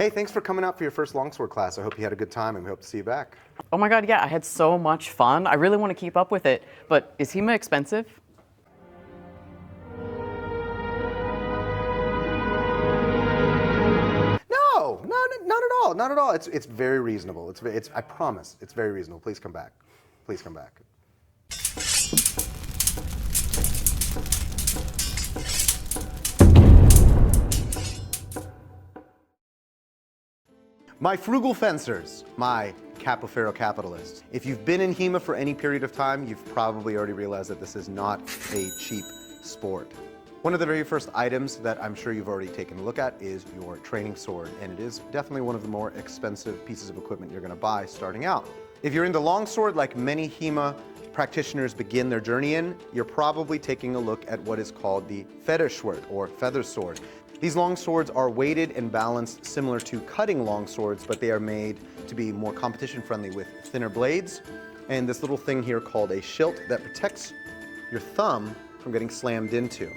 Hey, thanks for coming out for your first longsword class. I hope you had a good time and we hope to see you back. Oh my god, yeah, I had so much fun. I really want to keep up with it. But is HEMA expensive? No, not at all, not at all. It's very reasonable. I promise, it's very reasonable. Please come back. Please come back. My frugal fencers, my Capofero capitalists. If you've been in HEMA for any period of time, you've probably already realized that this is not a cheap sport. One of the very first items that I'm sure you've already taken a look at is your training sword, and it is definitely one of the more expensive pieces of equipment you're going to buy starting out. If you're into longsword, like many HEMA practitioners begin their journey in, you're probably taking a look at what is called the Federschwert, or feather sword. These long swords are weighted and balanced similar to cutting long swords, but they are made to be more competition friendly with thinner blades and this little thing here called a shilt that protects your thumb from getting slammed into.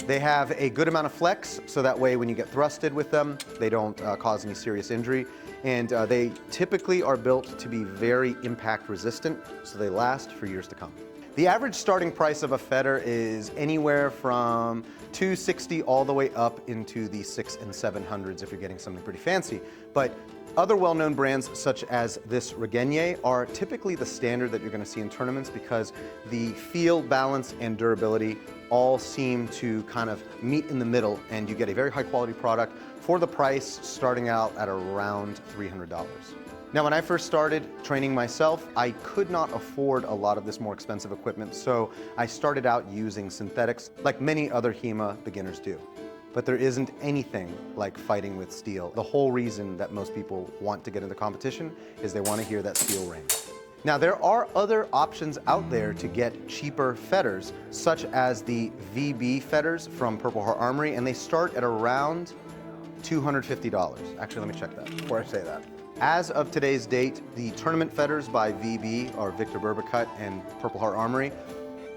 They have a good amount of flex, so that way when you get thrusted with them, they don't cause any serious injury. And they typically are built to be very impact resistant, so they last for years to come. The average starting price of a Feder is anywhere from $260 all the way up into the $600s and $700s if you're getting something pretty fancy. But other well-known brands such as this Regenyei are typically the standard that you're going to see in tournaments because the feel, balance, and durability all seem to kind of meet in the middle, and you get a very high quality product for the price starting out at around $300. Now, when I first started training myself, I could not afford a lot of this more expensive equipment, so I started out using synthetics like many other HEMA beginners do. But there isn't anything like fighting with steel. The whole reason that most people want to get into competition is they want to hear that steel ring. Now, there are other options out there to get cheaper Feders, such as the VB Feders from Purple Heart Armory, and they start at around $250. Actually, let me check that before I say that. As of today's date, the tournament Feders by VB, or Victor Berbecut, and Purple Heart Armory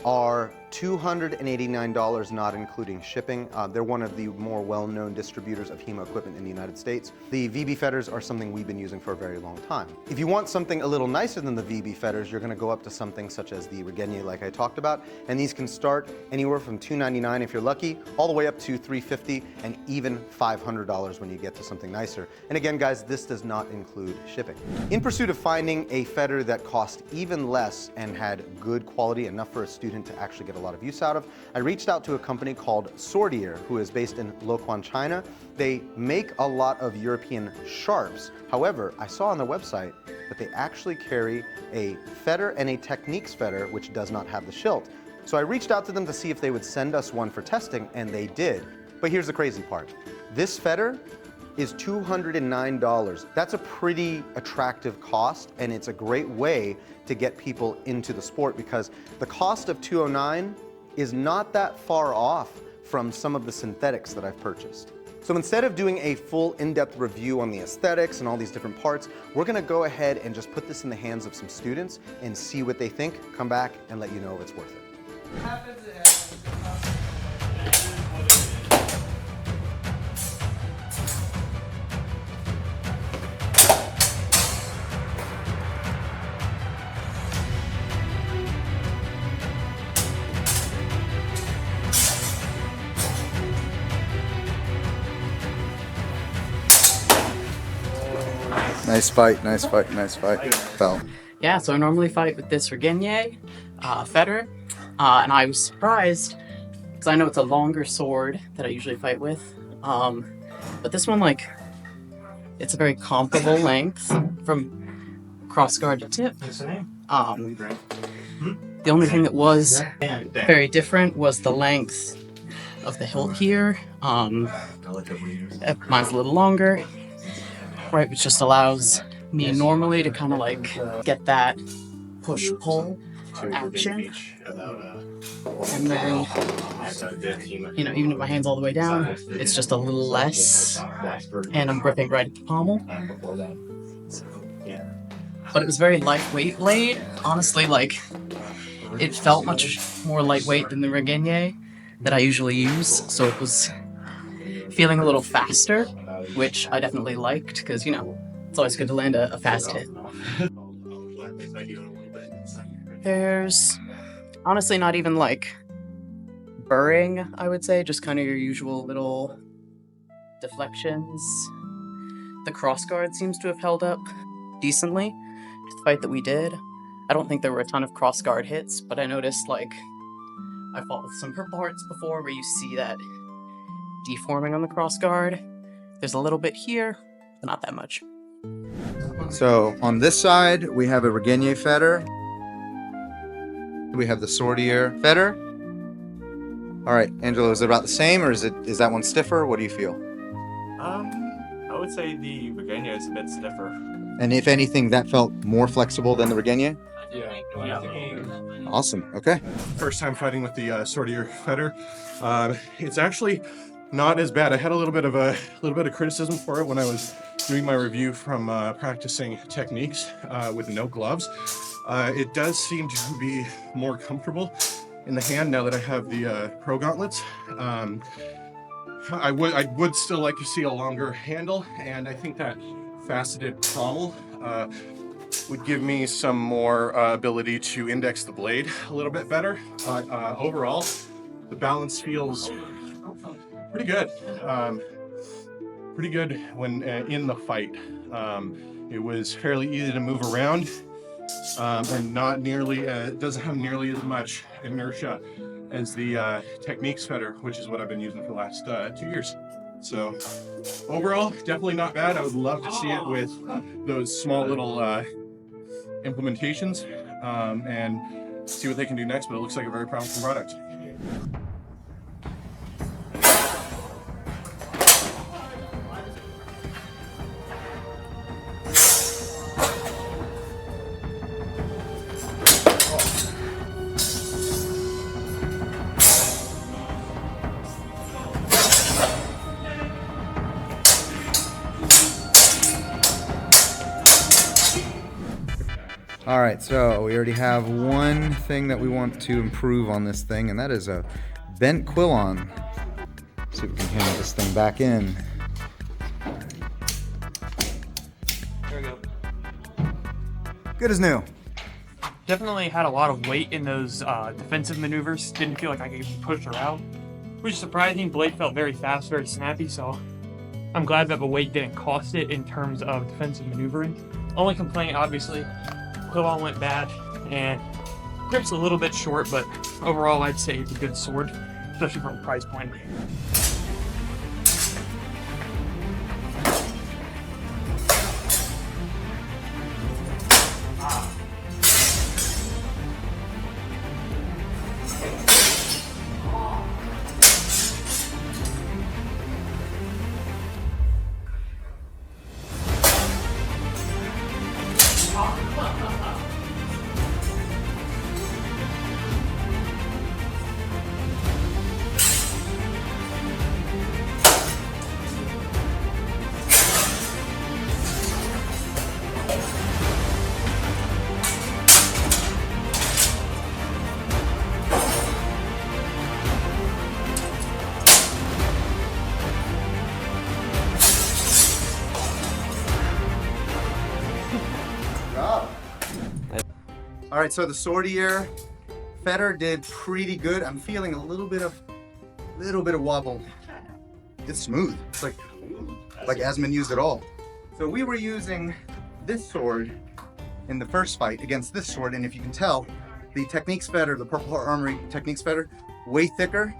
are $289, not including shipping. They're one of the more well-known distributors of HEMA equipment in the United States. The VB Feders are something we've been using for a very long time. If you want something a little nicer than the VB Feders, you're going to go up to something such as the Regenyei, like I talked about, and these can start anywhere from $299 if you're lucky, all the way up to $350 and even $500 when you get to something nicer. And again, guys, this does not include shipping. In pursuit of finding a Feder that cost even less and had good quality, enough for a student to actually get a lot of use out of, I reached out to a company called Swordier, who is based in Longquan, China. They make a lot of European sharps. However, I saw on their website that they actually carry a Feder and a Techniques Feder, which does not have the shilt. So I reached out to them to see if they would send us one for testing, and they did. But here's the crazy part. This Feder is $209. That's a pretty attractive cost, and it's a great way to get people into the sport because the cost of $209 is not that far off from some of the synthetics that I've purchased. So instead of doing a full in-depth review on the aesthetics and all these different parts, we're gonna go ahead and just put this in the hands of some students and see what they think, come back and let you know if it's worth it. Nice fight, nice fight, nice fight. Fell. Yeah, so I normally fight with this Regenyei Feder, and I was surprised because I know it's a longer sword that I usually fight with, but this one, like, it's a very comparable length from crossguard to tip. The only thing that was very different was the length of the hilt here. Mine's a little longer. Right, which just allows me normally to kind of like get that push-pull action. And then, you know, even if my hand's all the way down, it's just a little less, and I'm gripping right at the pommel. But it was very lightweight blade. Honestly, like, it felt much more lightweight than the Regenyei that I usually use, so it was feeling a little faster. which I definitely liked because, you know, it's always good to land a fast hit. There's honestly not even like burring, I would say, just kind of your usual little deflections. The crossguard seems to have held up decently. The fight that we did, I don't think there were a ton of crossguard hits, but I noticed like I fought with some purple hearts before where you see that deforming on the crossguard. There's a little bit here, but not that much. So on this side, we have a Regenyei Feder. We have the Swordier Feder. All right, Angelo, is it about the same, or is that one stiffer? What do you feel? I would say the Regenyei is a bit stiffer. And if anything, that felt more flexible than the Regenyei? Yeah. Awesome. Okay. First time fighting with the Swordier Feder. It's actually not as bad. I had a little bit of criticism for it when I was doing my review from practicing techniques with no gloves. It does seem to be more comfortable in the hand now that I have the Pro Gauntlets. I would still like to see a longer handle, and I think that faceted pommel would give me some more ability to index the blade a little bit better. But overall, the balance feels pretty good. Pretty good when in the fight. It was fairly easy to move around, and not nearly, it doesn't have nearly as much inertia as the Techniques Feder, which is what I've been using for the last 2 years. So overall, definitely not bad. I would love to see it with those small little implementations and see what they can do next, but it looks like a very promising product. All right, so we already have one thing that we want to improve on this thing, and that is a bent Quillon. See if we can hammer this thing back in. There we go. Good as new. Definitely had a lot of weight in those defensive maneuvers. Didn't feel like I could push her out, which is surprising. Blade felt very fast, very snappy, so I'm glad that the weight didn't cost it in terms of defensive maneuvering. Only complaint, obviously, Quillon went bad, and grip's a little bit short, but overall I'd say it's a good sword, especially from a price point. All right, so the Swordier Feder did pretty good. I'm feeling a little bit of wobble. It's smooth. It's like Asmund used it all. So we were using this sword in the first fight against this sword, and if you can tell, the Techniques Feder, the Purple Heart Armory Techniques Feder, way thicker.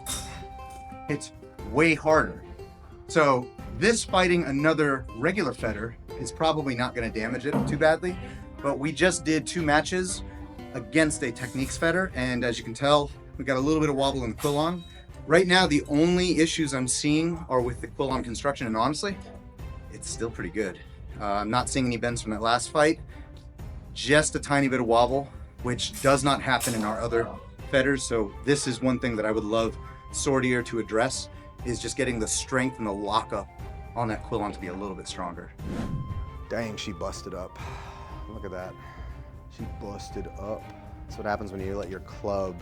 It's way harder. So this fighting another regular Feder is probably not going to damage it too badly. But we just did 2 matches against a Techniques Feder, and as you can tell, we got a little bit of wobble in the Quillon. Right now, the only issues I'm seeing are with the Quillon construction, and honestly, it's still pretty good. I'm not seeing any bends from that last fight. Just a tiny bit of wobble, which does not happen in our other Feders. So this is one thing that I would love Swordier to address, is just getting the strength and the lockup on that Quillon to be a little bit stronger. Dang, she busted up. Look at that. She busted up. That's what happens when you let your club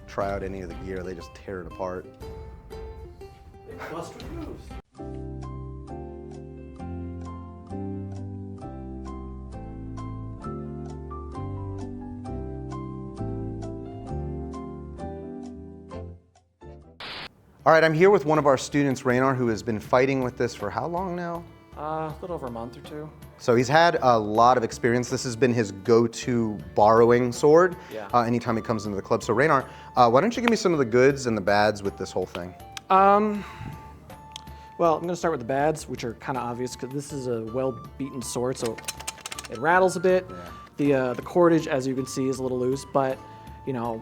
try out any of the gear. They just tear it apart. They bust moves. All right, I'm here with one of our students, Reinar, who has been fighting with this for how long now? A little over a month or two. So he's had a lot of experience. This has been his go-to borrowing sword anytime he comes into the club. So Reinar, why don't you give me some of the goods and the bads with this whole thing? Well, I'm gonna start with the bads, which are kind of obvious because this is a well-beaten sword, so it rattles a bit. The cordage, as you can see, is a little loose, but you know,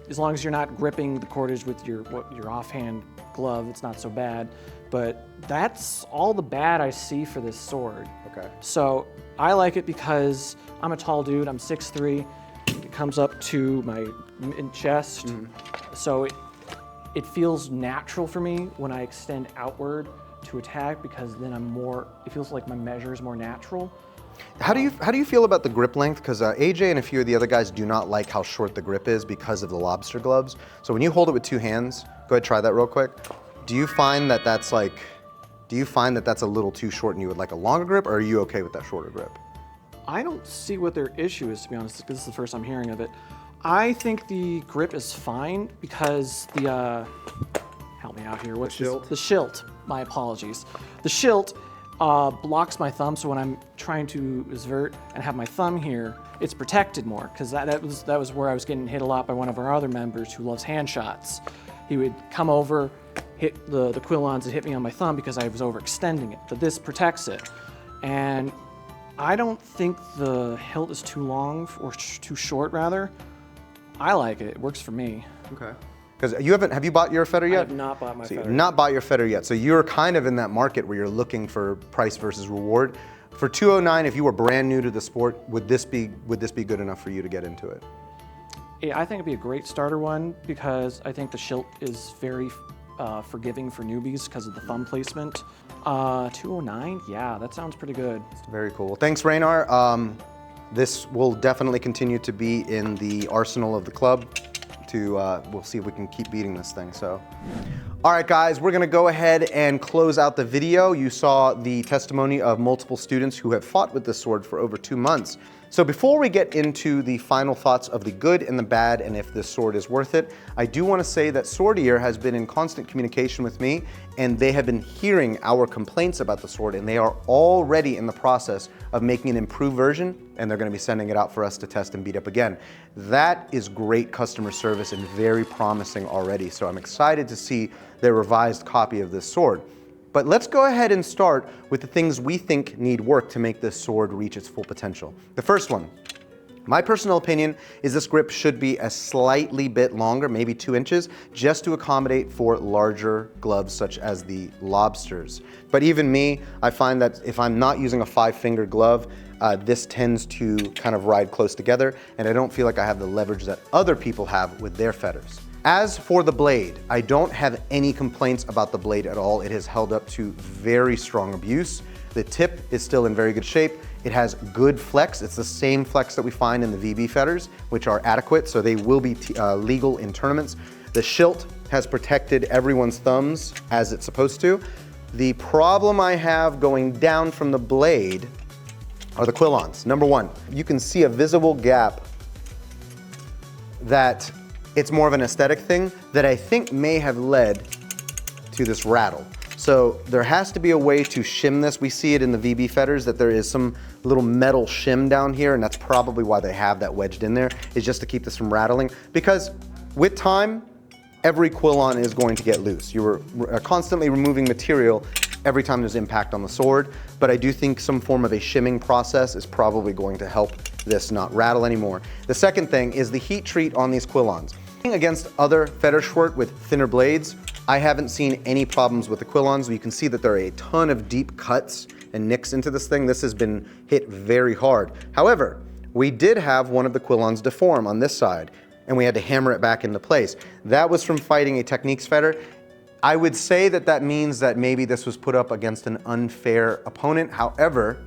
as long as you're not gripping the cordage with your offhand glove, it's not so bad. But that's all the bad I see for this sword. Okay. So I like it because I'm a tall dude. I'm 6'3". It comes up to my chest, so it feels natural for me when I extend outward to attack because then it feels like my measure is more natural. How do you feel about the grip length? Because AJ and a few of the other guys do not like how short the grip is because of the lobster gloves. So when you hold it with two hands, go ahead, try that real quick. Do you find that that's a little too short and you would like a longer grip, or are you okay with that shorter grip? I don't see what their issue is, to be honest, because this is the first I'm hearing of it. I think the grip is fine because help me out here. What's the shilt? The shilt. My apologies. The shilt blocks my thumb, so when I'm trying to invert and have my thumb here, it's protected more because that was where I was getting hit a lot by one of our other members who loves hand shots. He would come over, hit the Quillons and hit me on my thumb because I was overextending it, but this protects it. And I don't think the hilt is too long or too short, rather. I like it. It works for me. Okay. Because have you bought your Feder yet? I have not bought my Feder. You've not bought your Feder yet. So you're kind of in that market where you're looking for price versus reward. For $209, if you were brand new to the sport, would this be good enough for you to get into it? Yeah, I think it'd be a great starter one because I think the shield is very forgiving for newbies because of the thumb placement. 209, yeah, that sounds pretty good. Very cool. Thanks, Reinar. This will definitely continue to be in the arsenal of the club. We'll see if we can keep beating this thing. So, all right, guys, we're gonna go ahead and close out the video. You saw the testimony of multiple students who have fought with this sword for over 2 months. So before we get into the final thoughts of the good and the bad and if this sword is worth it, I do want to say that Swordier has been in constant communication with me, and they have been hearing our complaints about the sword, and they are already in the process of making an improved version, and they're going to be sending it out for us to test and beat up again. That is great customer service and very promising already, so I'm excited to see their revised copy of this sword. But let's go ahead and start with the things we think need work to make this sword reach its full potential. The first one, my personal opinion, is this grip should be a slightly bit longer, maybe 2 inches, just to accommodate for larger gloves such as the lobsters. But even me, I find that if I'm not using a 5-finger glove, this tends to kind of ride close together, and I don't feel like I have the leverage that other people have with their Feders. As for the blade, I don't have any complaints about the blade at all. It has held up to very strong abuse. The tip is still in very good shape. It has good flex. It's the same flex that we find in the VB Feders, which are adequate, so they will be legal in tournaments. The shilt has protected everyone's thumbs as it's supposed to. The problem I have going down from the blade are the Quillons. Number one, you can see a visible gap that it's more of an aesthetic thing that I think may have led to this rattle. So there has to be a way to shim this. We see it in the VB Feders that there is some little metal shim down here, and that's probably why they have that wedged in there, is just to keep this from rattling. Because with time, every Quillon is going to get loose. You are constantly removing material every time there's impact on the sword, but I do think some form of a shimming process is probably going to help this not rattle anymore. The second thing is the heat treat on these Quillons. Against other Federschwert with thinner blades, I haven't seen any problems with the Quillons. You can see that there are a ton of deep cuts and nicks into this thing. This has been hit very hard. However, we did have one of the Quillons deform on this side, and we had to hammer it back into place. That was from fighting a Techniques Feder. I would say that that means that maybe this was put up against an unfair opponent. However,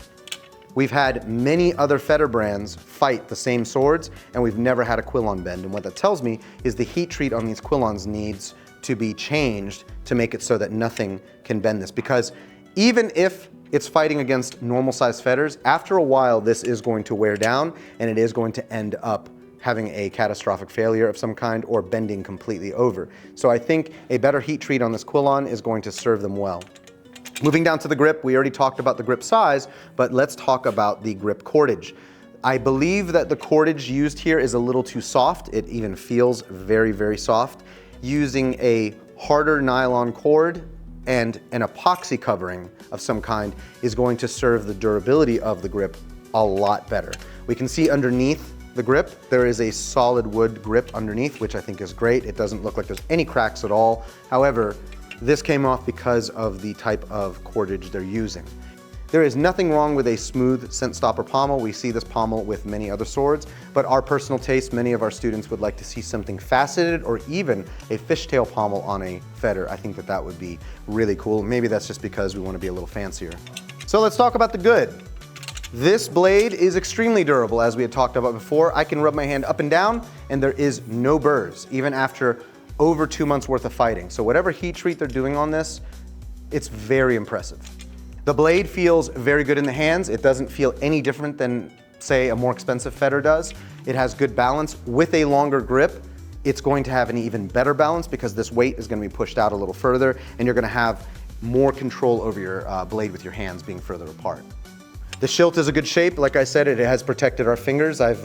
we've had many other Feder brands fight the same swords, and we've never had a Quillon bend. And what that tells me is the heat treat on these Quillons needs to be changed to make it so that nothing can bend this. Because even if it's fighting against normal sized Feders, after a while this is going to wear down and it is going to end up having a catastrophic failure of some kind or bending completely over. So I think a better heat treat on this Quillon is going to serve them well. Moving down to the grip, we already talked about the grip size, but let's talk about the grip cordage. I believe that the cordage used here is a little too soft. It even feels very, very soft. Using a harder nylon cord and an epoxy covering of some kind is going to serve the durability of the grip a lot better. We can see underneath the grip, there is a solid wood grip underneath, which I think is great. It doesn't look like there's any cracks at all. However, this came off because of the type of cordage they're using. There is nothing wrong with a smooth scent stopper pommel. We see this pommel with many other swords, but our personal taste, many of our students would like to see something faceted or even a fishtail pommel on a Feder. I think that that would be really cool. Maybe that's just because we want to be a little fancier. So let's talk about the good. This blade is extremely durable, as we had talked about before. I can rub my hand up and down and there is no burrs, even after over 2 months worth of fighting. So whatever heat treat they're doing on this, it's very impressive. The blade feels very good in the hands. It doesn't feel any different than, say, a more expensive Feder does. It has good balance. With a longer grip, it's going to have an even better balance because this weight is going to be pushed out a little further and you're going to have more control over your blade with your hands being further apart. The shield is a good shape. Like I said, it has protected our fingers. I've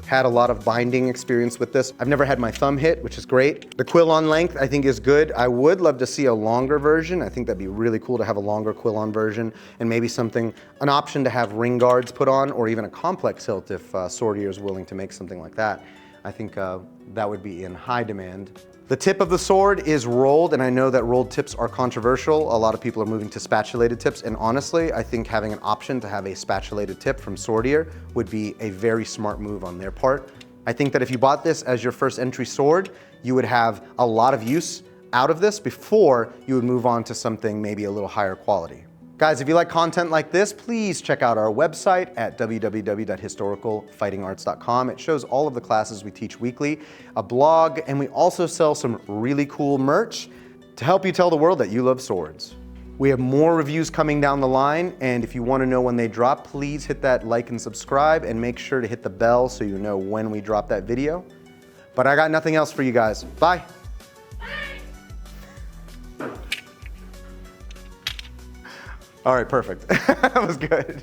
had a lot of binding experience with this. I've never had my thumb hit, which is great. The Quillon length, I think, is good. I would love to see a longer version. I think that'd be really cool to have a longer Quillon version and maybe something, an option to have ring guards put on or even a complex hilt if Swordier is willing to make something like that. I think that would be in high demand. The tip of the sword is rolled, and I know that rolled tips are controversial. A lot of people are moving to spatulated tips, and honestly, I think having an option to have a spatulated tip from Swordier would be a very smart move on their part. I think that if you bought this as your first entry sword, you would have a lot of use out of this before you would move on to something maybe a little higher quality. Guys, if you like content like this, please check out our website at www.historicalfightingarts.com. It shows all of the classes we teach weekly, a blog, and we also sell some really cool merch to help you tell the world that you love swords. We have more reviews coming down the line, and if you want to know when they drop, please hit that like and subscribe, and make sure to hit the bell so you know when we drop that video. But I got nothing else for you guys. Bye. All right, perfect. That was good.